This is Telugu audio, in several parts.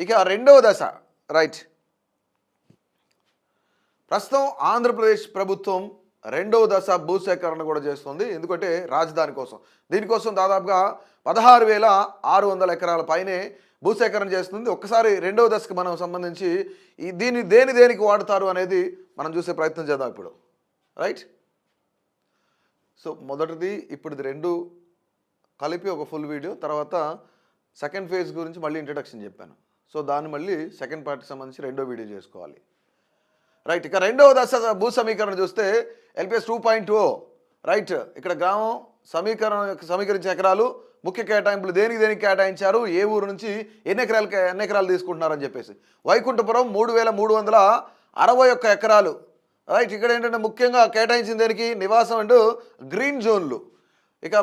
ఇక రెండవ దశ రైట్. ప్రస్తుతం ఆంధ్రప్రదేశ్ ప్రభుత్వం రెండవ దశ భూసేకరణ కూడా చేస్తుంది. ఎందుకంటే రాజధాని కోసం, దీనికోసం దాదాపుగా 16,600 ఎకరాల పైనే భూసేకరణ చేస్తుంది. ఒక్కసారి రెండవ దశకు మనం సంబంధించి దీన్ని దేనికి వాడతారు అనేది మనం చూసే ప్రయత్నం చేద్దాం ఇప్పుడు. రైట్. సో మొదటిది ఇప్పుడు రెండు కలిపి ఒక ఫుల్ వీడియో, తర్వాత సెకండ్ ఫేజ్ గురించి మళ్ళీ ఇంట్రడక్షన్ చెప్పాను. సో దాన్ని మళ్ళీ సెకండ్ పార్ట్కి సంబంధించి రెండో వీడియో చేసుకోవాలి. రైట్. ఇక రెండవ దశ భూ సమీకరణ చూస్తే LPS 2.0 రైట్. ఇక్కడ గ్రామం సమీకరించిన ఎకరాలు, ముఖ్య కేటాయింపులు దేనికి కేటాయించారు, ఏ ఊరు నుంచి ఎన్ని ఎకరాలు తీసుకుంటున్నారని చెప్పేసి. వైకుంఠపురం 3,361 ఎకరాలు రైట్. ఇక్కడ ఏంటంటే ముఖ్యంగా కేటాయించింది దేనికి, నివాసం అండ్ గ్రీన్ జోన్లు. ఇక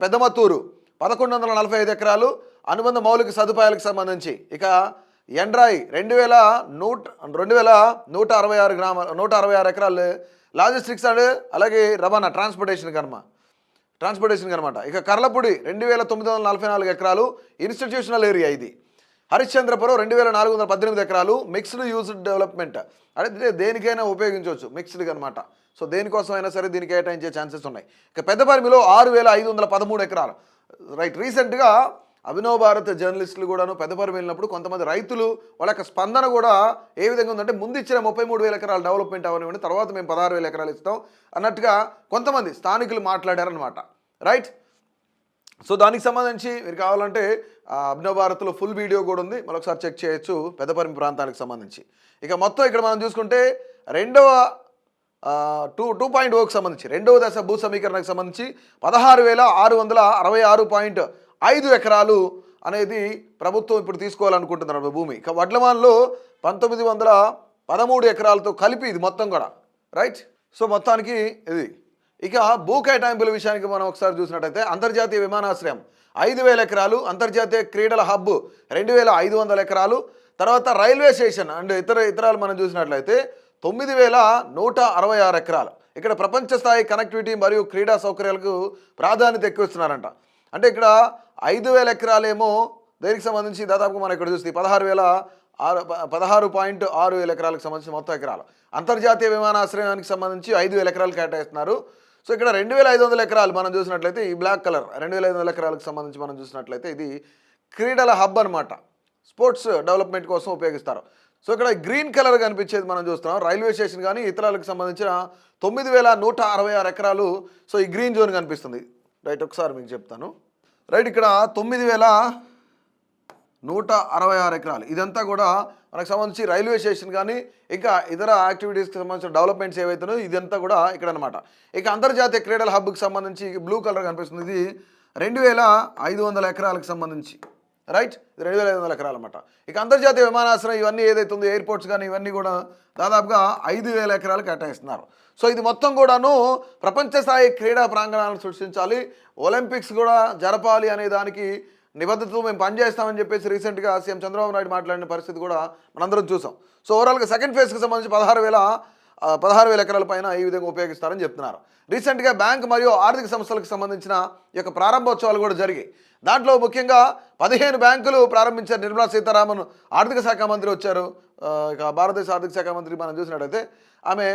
పెద్దమత్తూరు 1,145 ఎకరాలు అనుబంధ మౌలిక సదుపాయాలకు సంబంధించి. ఇక ఎండ్రాయి 2,166 ఎకరాలు లాజిస్టిక్స్ అండ్ అలాగే రవాణా ట్రాన్స్పోర్టేషన్ అనమాట. ఇక కర్లపూడి 2,944 ఎకరాలు ఇన్స్టిట్యూషనల్ ఏరియా ఇది. హరిశ్చంద్రపురం 2,418 ఎకరాలు మిక్స్డ్ యూజ్ డెవలప్మెంట్, అంటే దేనికైనా ఉపయోగించవచ్చు మిక్స్డ్గా అనమాట. సో దేనికోసం అయినా సరే దీనికి కేటాయించే ఛాన్సెస్ ఉన్నాయి. ఇక పెద్దపరిమిలో 6,513 ఎకరాలు రైట్. రీసెంట్గా అభినవ్ భారత్ జర్నలిస్టులు కూడాను పెద్దపరిమి వెళ్ళినప్పుడు కొంతమంది రైతులు వాళ్ళ యొక్క స్పందన కూడా ఏ విధంగా ఉందంటే, ముందు ఇచ్చిన 33,000 ఎకరాలు డెవలప్మెంట్ అవనివ్వండి, తర్వాత మేము 16,000 ఎకరాలు ఇస్తాం అన్నట్టుగా కొంతమంది స్థానికులు మాట్లాడారనమాట. రైట్. సో దానికి సంబంధించి మీరు కావాలంటే అభినవ్ భారత్లో ఫుల్ వీడియో కూడా ఉంది, మరొకసారి చెక్ చేయొచ్చు పెద్దపరిమి ప్రాంతానికి సంబంధించి. ఇక మొత్తం ఇక్కడ మనం చూసుకుంటే రెండవ 2.0కి సంబంధించి రెండవ దశ భూ సమీకరణకు సంబంధించి 16,666.5 ఎకరాలు అనేది ప్రభుత్వం ఇప్పుడు తీసుకోవాలనుకుంటున్నారు భూమి. ఇక వడ్లమాన్లో 1,913 ఎకరాలతో కలిపి ఇది మొత్తం కూడా రైట్. సో మొత్తానికి ఇది. ఇక భూ కేటాయింపుల విషయానికి మనం ఒకసారి చూసినట్టయితే అంతర్జాతీయ విమానాశ్రయం 5,000 ఎకరాలు, అంతర్జాతీయ క్రీడల హబ్ 2,500 ఎకరాలు, తర్వాత రైల్వే స్టేషన్ అండ్ ఇతరాలు మనం చూసినట్లయితే 9,166 ఎకరాలు. ఇక్కడ ప్రపంచ స్థాయి కనెక్టివిటీ మరియు క్రీడా సౌకర్యాలకు ప్రాధాన్యత ఎక్కువిస్తున్నారంట. అంటే ఇక్కడ 5,000 ఎకరాలేమో దేనికి సంబంధించి దాదాపుగా మనం ఇక్కడ చూస్తే 16.6 ఎకరాలకు సంబంధించి మొత్తం ఎకరాలు. అంతర్జాతీయ విమానాశ్రయానికి సంబంధించి 5,000 ఎకరాలు కేటాయిస్తున్నారు. సో ఇక్కడ 2,500 ఎకరాలు మనం చూసినట్లయితే ఈ బ్లాక్ కలర్ 2,500 ఎకరాలకు సంబంధించి మనం చూసినట్లయితే ఇది క్రీడల హబ్ అనమాట, స్పోర్ట్స్ డెవలప్మెంట్ కోసం ఉపయోగిస్తారు. సో ఇక్కడ గ్రీన్ కలర్ కనిపించేది మనం చూస్తున్నాం రైల్వే స్టేషన్ కానీ ఇతరాలకు సంబంధించిన 9,166 ఎకరాలు. సో ఈ గ్రీన్ జోన్ కనిపిస్తుంది రైట్. ఒకసారి మీకు చెప్తాను రైట్. ఇక్కడ 9,166 ఎకరాలు ఇదంతా కూడా మనకు సంబంధించి రైల్వే స్టేషన్ కానీ ఇంకా ఇతర యాక్టివిటీస్కి సంబంధించిన డెవలప్మెంట్స్ ఏవైతున్నాయో ఇదంతా కూడా ఇక్కడ అనమాట. ఇక అంతర్జాతీయ క్రీడల హబ్కి సంబంధించి బ్లూ కలర్ కనిపిస్తుంది, ఇది 2,500 ఎకరాలకు సంబంధించి రైట్. ఇది 2,500 ఎకరాలు అనమాట. ఇక అంతర్జాతీయ విమానాశ్రయం ఇవన్నీ ఏదైతే ఉందో ఎయిర్పోర్ట్స్ కానీ ఇవన్నీ కూడా దాదాపుగా 5,000 ఎకరాలు కేటాయిస్తున్నారు. సో ఇది మొత్తం కూడాను ప్రపంచ స్థాయి క్రీడా ప్రాంగణాలను సృష్టించాలి, ఒలింపిక్స్ కూడా జరపాలి అనే దానికి నిబద్ధతతో మేము పనిచేస్తామని చెప్పేసి రీసెంట్గా సీఎం చంద్రబాబు నాయుడు మాట్లాడిన పరిస్థితి కూడా మనందరం చూసాం. సో ఓవరాల్గా సెకండ్ ఫేజ్కి సంబంధించి 16,000 ఎకరాల పైన ఈ విధంగా ఉపయోగిస్తారని చెప్తున్నారు. రీసెంట్గా బ్యాంక్ మరియు ఆర్థిక సంస్థలకు సంబంధించిన ఈ యొక్క ప్రారంభోత్సవాలు కూడా జరిగాయి. దాంట్లో ముఖ్యంగా 15 బ్యాంకులు ప్రారంభించారు. నిర్మలా సీతారామన్ ఆర్థిక శాఖ మంత్రి వచ్చారు. ఇక భారతదేశ ఆర్థిక శాఖ మంత్రి మనం చూసినట్టయితే ఆమె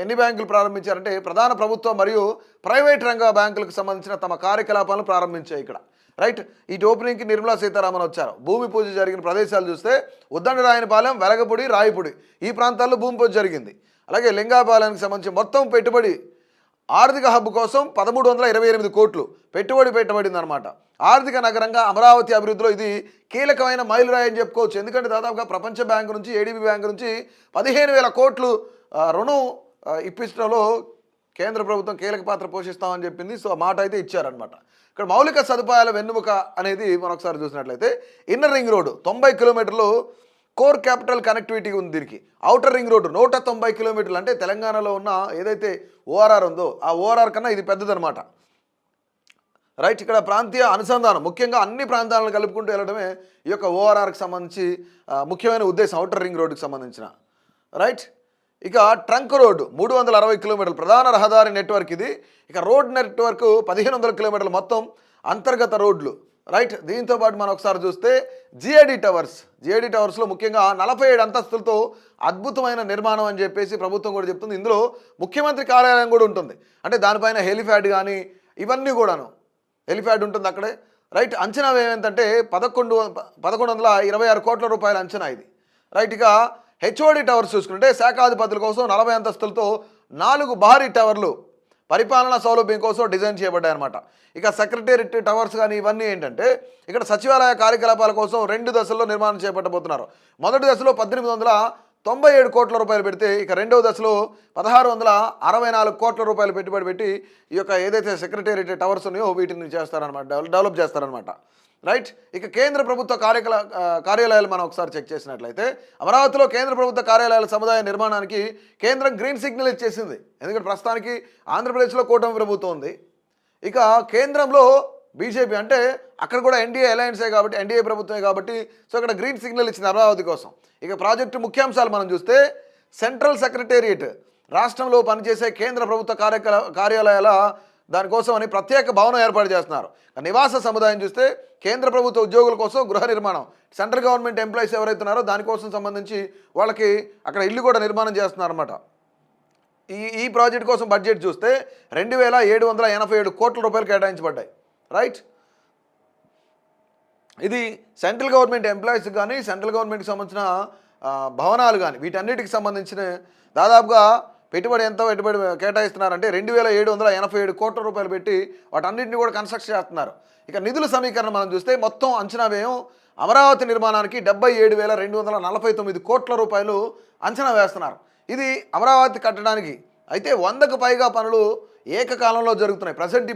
ఎన్ని బ్యాంకులు ప్రారంభించారంటే ప్రధాన ప్రభుత్వ మరియు ప్రైవేట్ రంగ బ్యాంకులకు సంబంధించిన తమ కార్యకలాపాలను ప్రారంభించాయి ఇక్కడ రైట్. ఈ ఓపెనింగ్కి నిర్మలా సీతారామన్ వచ్చారు. భూమి పూజ జరిగిన ప్రదేశాలు చూస్తే ఉద్దండరాయనపాలెం, వెలగపూడి, రాయపూడి ఈ ప్రాంతాల్లో భూమి పూజ జరిగింది. అలాగే లింగాపాలెంకి సంబంధించి మొత్తం పెట్టుబడి ఆర్థిక హబ్ కోసం 1,328 కోట్లు పెట్టుబడి పెట్టబడిందనమాట. ఆర్థిక నగరంగా అమరావతి అభివృద్ధిలో ఇది కీలకమైన మైలురాయి అని చెప్పుకోవచ్చు. ఎందుకంటే దాదాపుగా ప్రపంచ బ్యాంకు నుంచి ఏడీబీ బ్యాంకు నుంచి 15,000 కోట్లు రుణం ఇప్పించడంలో కేంద్ర ప్రభుత్వం కీలక పాత్ర పోషిస్తామని చెప్పింది. సో మాట అయితే ఇచ్చారనమాట. ఇక్కడ మౌలిక సదుపాయాల వెన్నుముక అనేది మరొకసారి చూసినట్లయితే ఇన్నర్ రింగ్ రోడ్డు 90 కిలోమీటర్లు కోర్ క్యాపిటల్ కనెక్టివిటీ ఉంది. దీనికి ఔటర్ రింగ్ రోడ్డు 190 కిలోమీటర్లు, అంటే తెలంగాణలో ఉన్న ఏదైతే ఓఆర్ఆర్ ఉందో ఆ ఓఆర్ఆర్ కన్నా ఇది పెద్దదనమాట రైట్. ఇక్కడ ప్రాంతీయ అనుసంధానం ముఖ్యంగా అన్ని ప్రాంతాలను కలుపుకుంటూ వెళ్ళడమే ఈ యొక్క ఓఆర్ఆర్కి సంబంధించి ముఖ్యమైన ఉద్దేశం, ఔటర్ రింగ్ రోడ్డుకి సంబంధించిన రైట్. ఇక ట్రంక్ రోడ్డు 360 కిలోమీటర్లు ప్రధాన రహదారి నెట్వర్క్ ఇది. ఇక రోడ్ నెట్వర్క్ 1,500 కిలోమీటర్లు మొత్తం అంతర్గత రోడ్లు రైట్. దీంతో పాటు మనం ఒకసారి చూస్తే జిఐడి టవర్స్లో ముఖ్యంగా 47 అంతస్తులతో అద్భుతమైన నిర్మాణం అని చెప్పేసి ప్రభుత్వం కూడా చెప్తుంది. ఇందులో ముఖ్యమంత్రి కార్యాలయం కూడా ఉంటుంది. అంటే దానిపైన హెలిప్యాడ్ కానీ ఇవన్నీ కూడాను హెలిప్యాడ్ ఉంటుంది అక్కడే. రైట్. అంచనా ఏమేంటంటే 1126 కోట్ల రూపాయల అంచనా ఇది. రైట్. ఇక హెచ్ఓడి టవర్స్ చూసుకుంటే శాఖాధిపతుల కోసం 40 అంతస్తులతో 4 భారీ టవర్లు పరిపాలనా సౌలభ్యం కోసం డిజైన్ చేయబడ్డాయి అనమాట. ఇక సెక్రటేరియట్ టవర్స్ కానీ ఇవన్నీ ఏంటంటే ఇక్కడ సచివాలయ కార్యకలాపాల కోసం 2 దశల్లో నిర్మాణం చేపట్టబోతున్నారు. మొదటి దశలో 1897 కోట్ల రూపాయలు పెడితే ఇక రెండవ దశలో 1664 కోట్ల రూపాయలు పెట్టుబడి పెట్టి ఈ యొక్క ఏదైతే సెక్రటేరియట్ టవర్స్ ఉన్నాయో వీటిని చేస్తారనమాట, డెవలప్ చేస్తారనమాట. రైట్. ఇక కేంద్ర ప్రభుత్వ కార్యాలయాలు మనం ఒకసారి చెక్ చేసినట్లయితే అమరావతిలో కేంద్ర ప్రభుత్వ కార్యాలయాల సముదాయ నిర్మాణానికి కేంద్రం గ్రీన్ సిగ్నల్ ఇచ్చేసింది. ఎందుకంటే ప్రస్తుతానికి ఆంధ్రప్రదేశ్లో కూటమి ప్రభుత్వం ఉంది, ఇక కేంద్రంలో బీజేపీ, అంటే అక్కడ కూడా ఎన్డీఏ అలయన్సే కాబట్టి ఎన్డీఏ ప్రభుత్వమే కాబట్టి సో ఇక్కడ గ్రీన్ సిగ్నల్ ఇచ్చింది అమరావతి కోసం. ఇక ప్రాజెక్టు ముఖ్యాంశాలు మనం చూస్తే సెంట్రల్ సెక్రటేరియట్ రాష్ట్రంలో పనిచేసే కేంద్ర ప్రభుత్వ కార్యాలయాల దానికోసం అని ప్రత్యేక భవనం ఏర్పాటు చేస్తున్నారు. నివాస సముదాయం చూస్తే కేంద్ర ప్రభుత్వ ఉద్యోగుల కోసం గృహ నిర్మాణం, సెంట్రల్ గవర్నమెంట్ ఎంప్లాయీస్ ఎవరైతే ఉన్నారో దానికోసం సంబంధించి వాళ్ళకి అక్కడ ఇల్లు కూడా నిర్మాణం చేస్తున్నారన్నమాట. ఈ ప్రాజెక్ట్ కోసం బడ్జెట్ చూస్తే 2787 కోట్ల రూపాయలు కేటాయించబడ్డాయి. రైట్. ఇది సెంట్రల్ గవర్నమెంట్ ఎంప్లాయీస్కి కానీ సెంట్రల్ గవర్నమెంట్కి సంబంధించిన భవనాలు కానీ వీటన్నిటికి సంబంధించిన దాదాపుగా పెట్టుబడి కేటాయిస్తున్నారంటే 2787 కోట్ల రూపాయలు పెట్టి వాటన్నిటిని కూడా కన్స్ట్రక్ట్ చేస్తున్నారు. ఇక నిధుల సమీకరణ మనం చూస్తే మొత్తం అంచనా వ్యయం అమరావతి నిర్మాణానికి 77,249 కోట్ల రూపాయలు అంచనా వేస్తున్నారు. ఇది అమరావతి కట్టడానికి. అయితే 100కు పైగా పనులు ఏకకాలంలో జరుగుతున్నాయి. ప్రజెంట్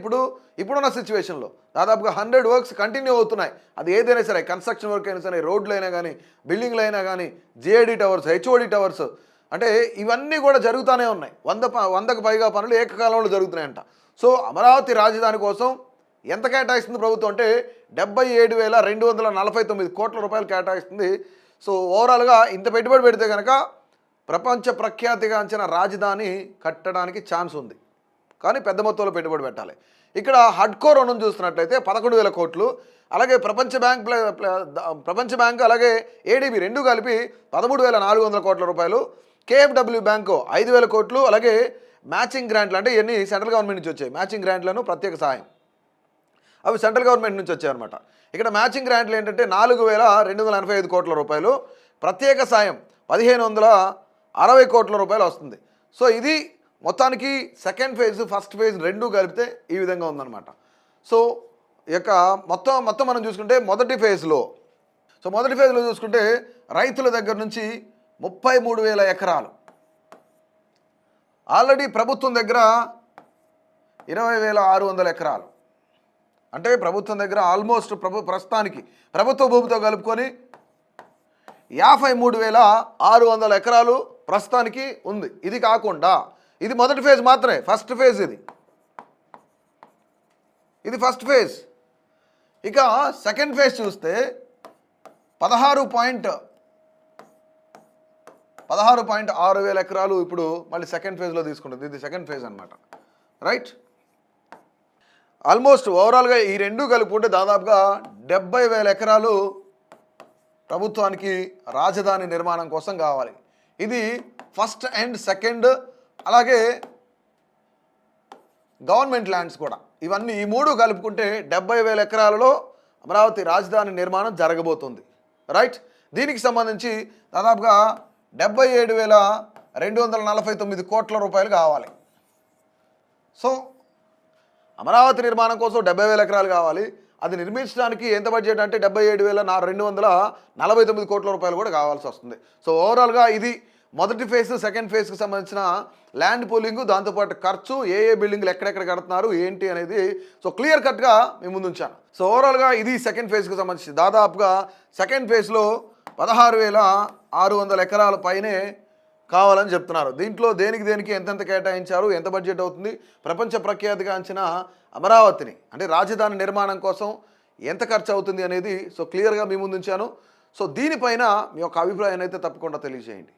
ఇప్పుడున్న సిచ్యువేషన్లో దాదాపుగా 100 వర్క్స్ కంటిన్యూ అవుతున్నాయి. అది ఏదైనా సరే, కన్స్ట్రక్షన్ వర్క్ అయినా సరే, రోడ్లు అయినా కానీ, బిల్డింగ్లు అయినా కానీ, జిఐడి టవర్స్, హెచ్ఓడి టవర్స్, అంటే ఇవన్నీ కూడా జరుగుతూనే ఉన్నాయి. 100కు పైగా పనులు ఏకకాలంలో జరుగుతున్నాయంట. సో అమరావతి రాజధాని కోసం ఎంత కేటాయిస్తుంది ప్రభుత్వం అంటే 77,249 కోట్ల రూపాయలు కేటాయిస్తుంది. సో ఓవరాల్గా ఇంత పెట్టుబడి పెడితే కనుక ప్రపంచ ప్రఖ్యాతిగాంచిన రాజధాని కట్టడానికి ఛాన్స్ ఉంది, కానీ పెద్ద మొత్తంలో పెట్టుబడి పెట్టాలి. ఇక్కడ హడ్కో రుణం చూస్తున్నట్లయితే 11,000 కోట్లు, అలాగే ప్రపంచ బ్యాంక్ అలాగే ఏడీబీ రెండు కలిపి 13,400 కోట్ల రూపాయలు, కేఎఫ్డబ్ల్యూ బ్యాంకు 5,000 కోట్లు, అలాగే మ్యాచింగ్ గ్రాంట్లు, అంటే ఇవన్నీ సెంట్రల్ గవర్నమెంట్ నుంచి వచ్చాయి. మ్యాచింగ్ గ్రాంట్లను ప్రత్యేక సహాయం అవి సెంట్రల్ గవర్నమెంట్ నుంచి వచ్చాయన్నమాట. ఇక్కడ మ్యాచింగ్ గ్రాంట్లు ఏంటంటే 4,285 కోట్ల రూపాయలు, ప్రత్యేక సాయం 1,560 కోట్ల రూపాయలు వస్తుంది. సో ఇది మొత్తానికి సెకండ్ ఫేజ్ ఫస్ట్ ఫేజ్ రెండు కలిపితే ఈ విధంగా ఉందన్నమాట. సో ఈ యొక్క మొత్తం మనం చూసుకుంటే మొదటి ఫేజ్లో చూసుకుంటే రైతుల దగ్గర నుంచి 33,000 ఎకరాలు, ఆల్రెడీ ప్రభుత్వం దగ్గర 20,600 ఎకరాలు, అంటే ప్రభుత్వం దగ్గర ఆల్మోస్ట్ ప్రస్తుతానికి ప్రభుత్వ భూమితో కలుపుకొని 53,600 ఎకరాలు ప్రస్తుతానికి ఉంది. ఇది కాకుండా ఇది మొదటి ఫేజ్ మాత్రమే, ఫస్ట్ ఫేజ్ ఇది ఫస్ట్ ఫేజ్. ఇక సెకండ్ ఫేజ్ చూస్తే 16,600 ఎకరాలు ఇప్పుడు మళ్ళీ సెకండ్ ఫేజ్లో తీసుకుంటుంది. ఇది సెకండ్ ఫేజ్ అనమాట. రైట్. ఆల్మోస్ట్ ఓవరాల్గా ఈ రెండు కలుపుకుంటే దాదాపుగా 70,000 ఎకరాలు ప్రభుత్వానికి రాజధాని నిర్మాణం కోసం కావాలి. ఇది ఫస్ట్ అండ్ సెకండ్, అలాగే గవర్నమెంట్ ల్యాండ్స్ కూడా, ఇవన్నీ ఈ మూడు కలుపుకుంటే 70,000 ఎకరాలలో అమరావతి రాజధాని నిర్మాణం జరగబోతుంది. రైట్. దీనికి సంబంధించి దాదాపుగా 77,249 కోట్ల రూపాయలు కావాలి. సో అమరావతి నిర్మాణం కోసం 70,000 ఎకరాలు కావాలి. అది నిర్మించడానికి ఎంత బడ్జెట్ అంటే 77,249 కోట్ల రూపాయలు కూడా కావాల్సి వస్తుంది. సో ఓవరాల్గా ఇది మొదటి ఫేజ్ సెకండ్ ఫేజ్కి సంబంధించిన ల్యాండ్ పూలింగ్, దాంతోపాటు ఖర్చు, ఏ బిల్డింగ్లు ఎక్కడెక్కడ కడుతున్నారు ఏంటి అనేది సో క్లియర్ కట్గా మేము ముందు ఉంచాను. సో ఓవరాల్గా ఇది సెకండ్ ఫేజ్కి సంబంధించి దాదాపుగా సెకండ్ ఫేజ్లో 16,600 ఎకరాల పైనే కావాలని చెప్తున్నారు. దీంట్లో దేనికి ఎంతెంత కేటాయించారు, ఎంత బడ్జెట్ అవుతుంది, ప్రపంచ ప్రఖ్యాతిగాంచిన అమరావతిని అంటే రాజధాని నిర్మాణం కోసం ఎంత ఖర్చు అవుతుంది అనేది సో క్లియర్గా మీ ముందు ఉంచాను. సో దీనిపైన మీ యొక్క అభిప్రాయాన్ని అయితే తప్పకుండా తెలియజేయండి.